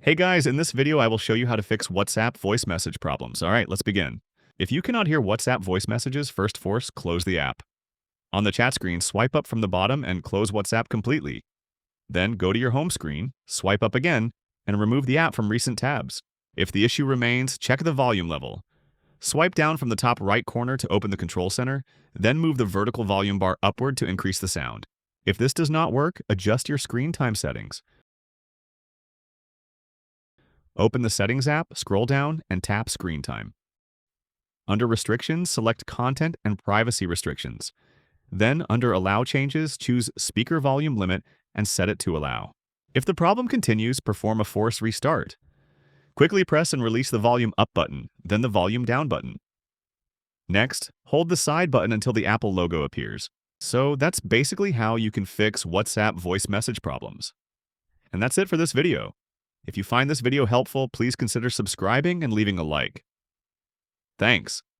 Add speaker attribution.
Speaker 1: Hey guys, in this video I will show you how to fix WhatsApp voice message problems. Alright, let's begin. If you cannot hear WhatsApp voice messages, first force close the app. On the chat screen, swipe up from the bottom and close WhatsApp completely. Then go to your home screen, swipe up again, and remove the app from recent tabs. If the issue remains, check the volume level. Swipe down from the top right corner to open the control center, then move the vertical volume bar upward to increase the sound. If this does not work, adjust your screen time settings. Open the Settings app, scroll down, and tap Screen Time. Under Restrictions, select Content and Privacy Restrictions. Then, under Allow Changes, choose Speaker Volume Limit and set it to Allow. If the problem continues, perform a force restart. Quickly press and release the Volume Up button, then the Volume Down button. Next, hold the side button until the Apple logo appears. So that's basically how you can fix WhatsApp voice message problems. And that's it for this video. If you find this video helpful, please consider subscribing and leaving a like. Thanks.